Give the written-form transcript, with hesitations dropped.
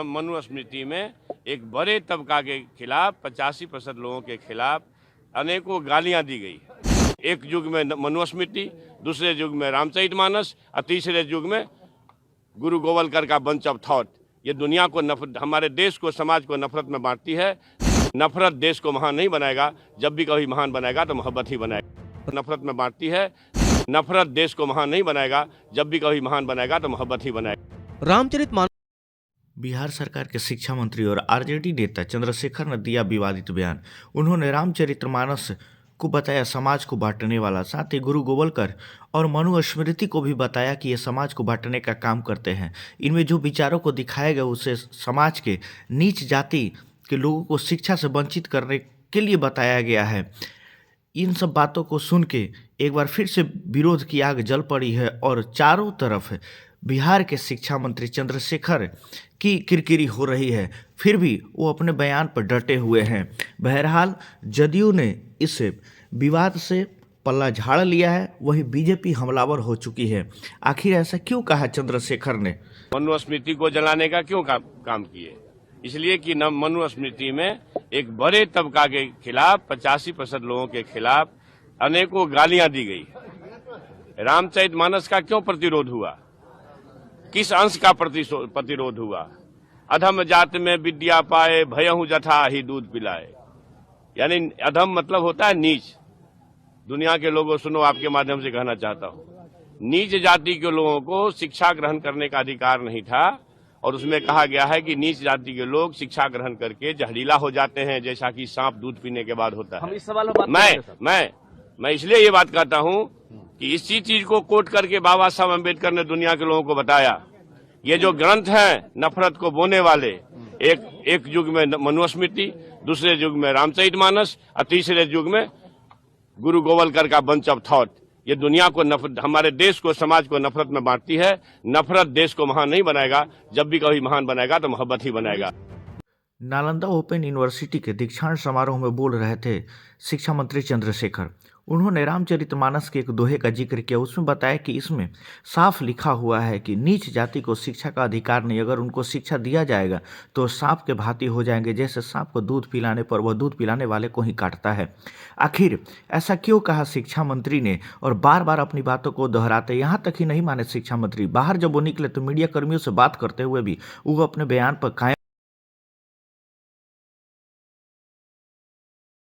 मनुस्मृति में एक बड़े तबका के खिलाफ 85% लोगों के खिलाफ अनेकों गालियां दी गई। एक युग में मनुस्मृति, दूसरे युग में रामचरितमानस और तीसरे युग में गुरु गोवलकर का बंच ऑफ थॉट। ये दुनिया को हमारे देश को, समाज को नफरत में बांटती है। नफरत देश को महान नहीं बनाएगा, जब भी कभी महान बनाएगा तो मोहब्बत ही बनाएगा। नफरत में बांटती है। नफरत देश को महान नहीं बनाएगा, जब भी कभी महान बनाएगा तो मोहब्बत ही बनाएगा। रामचरितमानस। बिहार सरकार के शिक्षा मंत्री और आरजेडी नेता चंद्रशेखर ने दिया विवादित बयान। उन्होंने रामचरितमानस को बताया समाज को बांटने वाला, साथ ही गुरु गोवलकर और मनुस्मृति को भी बताया कि ये समाज को बांटने का काम करते हैं। इनमें जो विचारों को दिखाया गया उसे समाज के नीच जाति के लोगों को शिक्षा से वंचित करने के लिए बताया गया है। इन सब बातों को सुन के एक बार फिर से विरोध की आग जल पड़ी है और चारों तरफ बिहार के शिक्षा मंत्री चंद्रशेखर की किरकिरी हो रही है। फिर भी वो अपने बयान पर डटे हुए हैं। बहरहाल जदयू ने इस विवाद से पल्ला झाड़ लिया है, वही बीजेपी हमलावर हो चुकी है। आखिर ऐसा क्यों कहा चंद्रशेखर ने? मनुस्मृति को जलाने का क्यों काम किए? इसलिए कि मनुस्मृति में एक बड़े तबका के खिलाफ 85% लोगों के खिलाफ अनेकों गालियां दी गई। रामचरितमानस का क्यों प्रतिरोध हुआ? किस अंश का प्रतिरोध हुआ? अधम जात में विद्या पाए, भयहु जथा ही दूध पिलाए। यानी अधम मतलब होता है नीच। दुनिया के लोगों सुनो, आपके माध्यम से कहना चाहता हूं, नीच जाति के लोगों को शिक्षा ग्रहण करने का अधिकार नहीं था। और उसमें कहा गया है कि नीच जाति के लोग शिक्षा ग्रहण करके जहरीला हो जाते हैं, जैसा कि सांप दूध पीने के बाद होता है। हम इस सवाल पर मैं इसलिए ये बात कहता हूं कि इसी चीज को कोट करके बाबा साहब अम्बेडकर ने दुनिया के लोगों को बताया। ये जो ग्रंथ हैं नफरत को बोने वाले, एक युग में मनुस्मृति, दूसरे युग में रामचरितमानस और तीसरे युग में गुरु गोवलकर का बंच ऑफ थॉट। ये दुनिया को हमारे देश को, समाज को नफरत में बांटती है। नफरत देश को महान नहीं बनाएगा, जब भी कभी महान बनाएगा तो मोहब्बत ही बनाएगा। नालंदा ओपन यूनिवर्सिटी के दीक्षांत समारोह में बोल रहे थे शिक्षा मंत्री चंद्रशेखर। उन्होंने रामचरितमानस के एक दोहे का जिक्र किया। उसमें बताया कि इसमें साफ लिखा हुआ है कि नीच जाति को शिक्षा का अधिकार नहीं। अगर उनको शिक्षा दिया जाएगा तो सांप के भांति हो जाएंगे, जैसे सांप को दूध पिलाने पर वह दूध पिलाने वाले को ही काटता है। आखिर ऐसा क्यों कहा शिक्षा मंत्री ने? और बार बार अपनी बातों को दोहराते, यहाँ तक ही नहीं माने शिक्षा मंत्री। बाहर जब वो निकले तो मीडिया कर्मियों से बात करते हुए भी वो अपने बयान पर कायम